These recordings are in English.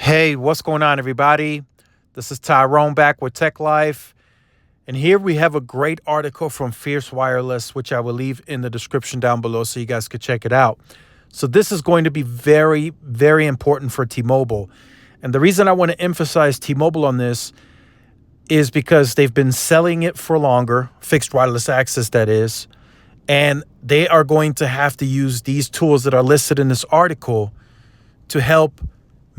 Hey, what's going on, everybody? This is Tyrone back with Tech Life. And here we have a great article from Fierce Wireless, which I will leave in the description down below so you guys could check it out. So this is going to be very, very important for T-Mobile. And the reason I want to emphasize T-Mobile on this is because they've been selling it for longer, fixed wireless access, that is. And they are going to have to use these tools that are listed in this article to help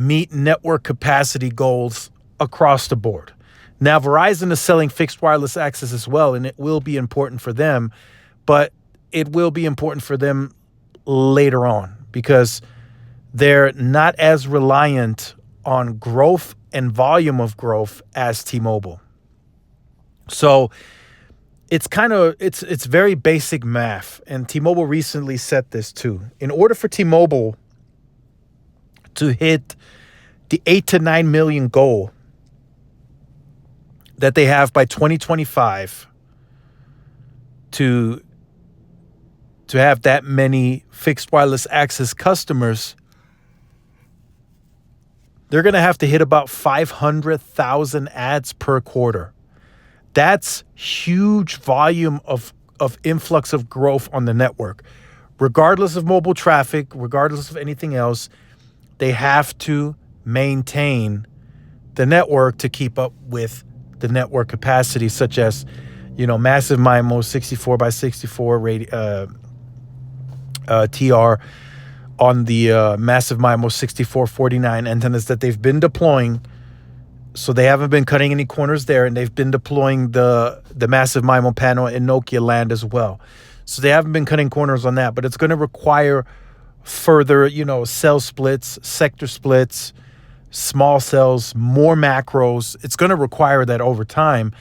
meet network capacity goals across the board. Now, Verizon is selling fixed wireless access as well, and it will be important for them, but it will be important for them later on because they're not as reliant on growth and volume of growth as T-Mobile. So it's very basic math, and T-Mobile recently set this too. In order for T-Mobile to hit the 8 to 9 million goal that they have by 2025 to have that many fixed wireless access customers, they're going to have to hit about 500,000 ads per quarter. That's huge volume of influx of growth on the network. Regardless of mobile traffic, regardless of anything else, they have to maintain the network to keep up with the network capacity, such as, massive MIMO 64 by 64 TR on the massive MIMO 6449 antennas that they've been deploying. So they haven't been cutting any corners there, and they've been deploying the massive MIMO panel in Nokia land as well. So they haven't been cutting corners on that, but it's going to require further, cell splits, sector splits, small cells, more macros. It's going to require that over time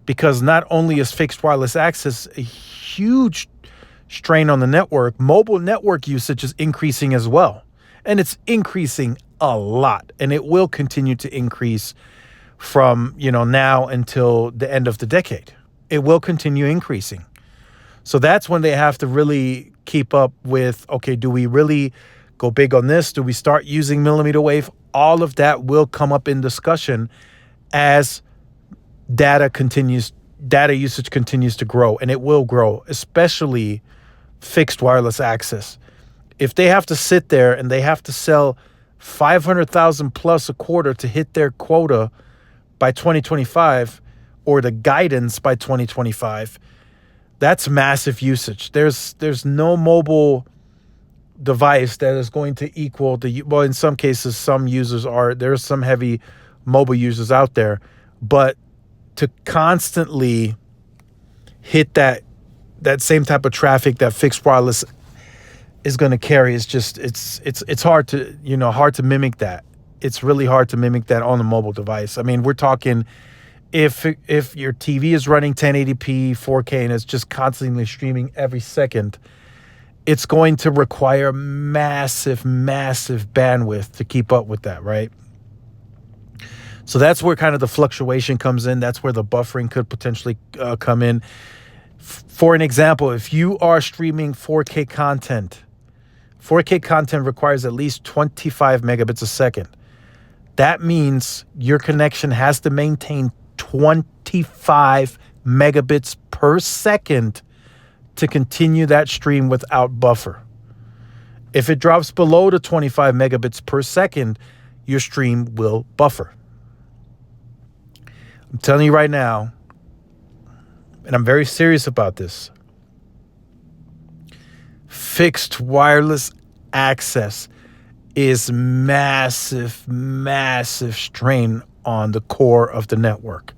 because not only is fixed wireless access a huge strain on the network, mobile network usage is increasing as well. And it's increasing a lot, and it will continue to increase from, now until the end of the decade. It will continue increasing. So that's when they have to really keep up with, okay, do we really go big on this? Do we start using millimeter wave? All of that will come up in discussion as data usage continues to grow, and it will grow, especially fixed wireless access. If they have to sit there and they have to sell 500,000 plus a quarter to hit their quota by 2025 or the guidance by 2025, that's massive usage. There's no mobile device that is going to equal well, in some cases, there's some heavy mobile users out there, but to constantly hit that same type of traffic that fixed wireless is going to carry is just, it's hard to, hard to mimic that. It's really hard to mimic that on a mobile device. I mean, we're talking if your TV is running 1080p 4K and it's just constantly streaming every second, it's going to require massive bandwidth to keep up with that, right? So that's where kind of the fluctuation comes in. That's where the buffering could potentially come in. For an example, if you are streaming 4K content requires at least 25 megabits a second. That means your connection has to maintain 25 megabits per second to continue that stream without buffer. If it drops below the 25 megabits per second, your stream will buffer. I'm telling you right now, and I'm very serious about this, fixed wireless access is massive strain on the core of the network.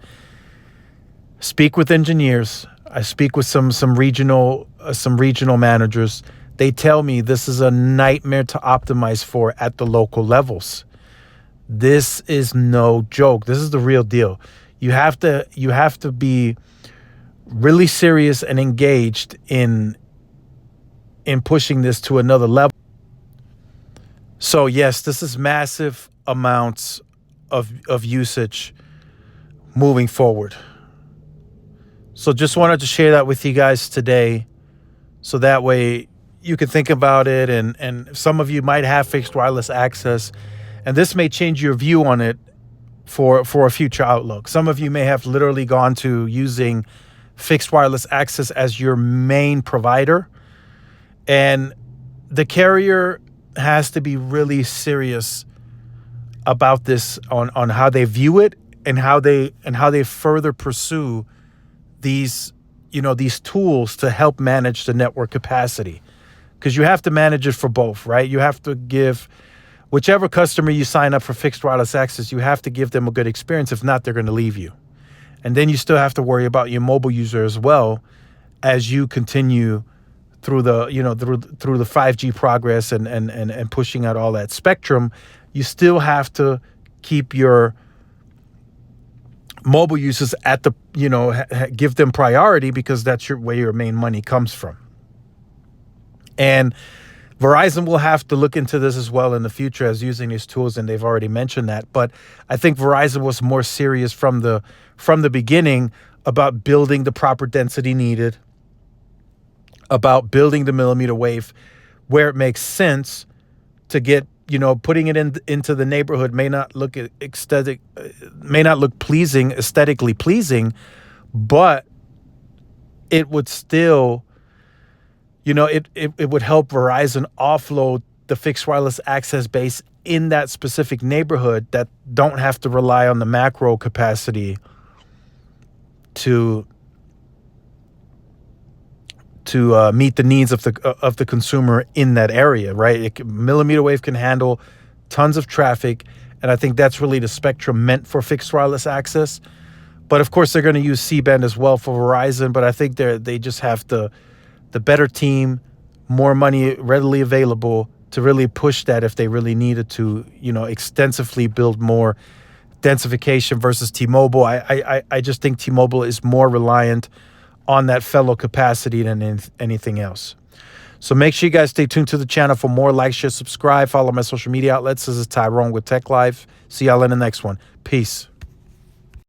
Speak with engineers. I speak with some regional managers. They tell me this is a nightmare to optimize for at the local levels. This is no joke. This is the real deal. You have to be really serious and engaged in pushing this to another level. So yes, this is massive amounts of usage moving forward. So just wanted to share that with you guys today, so that way you can think about it. And some of you might have fixed wireless access And this may change your view on it for a future outlook. Some of you may have literally gone to using fixed wireless access as your main provider, and the carrier has to be really serious about this on how they view it and how they further pursue these these tools to help manage the network capacity, because you have to manage it for both, right? You have to give whichever customer you sign up for fixed wireless access, you have to give them a good experience. If not, they're going to leave you. And then you still have to worry about your mobile user as well as you continue through the through the 5G progress and pushing out all that spectrum. You still have to keep your mobile users at the give them priority, because that's where your main money comes from. And Verizon will have to look into this as well in the future as using these tools, and they've already mentioned that. But I think Verizon was more serious from the beginning about building the proper density needed, about building the millimeter wave where it makes sense to get, putting it into the neighborhood may not look aesthetically pleasing, but it would still, it would help Verizon offload the fixed wireless access base in that specific neighborhood that don't have to rely on the macro capacity to meet the needs of the consumer in that area, right? Millimeter wave can handle tons of traffic, and I think that's really the spectrum meant for fixed wireless access. But of course, they're going to use C-band as well for Verizon. But I think they just have the better team, more money readily available to really push that if they really needed to, extensively build more densification versus T-Mobile. I just think T-Mobile is more reliant on that fellow capacity than anything else. So make sure you guys stay tuned to the channel for more. Like, share, subscribe, follow my social media outlets. This is Tyrone with Tech Live. See y'all in the next one. Peace.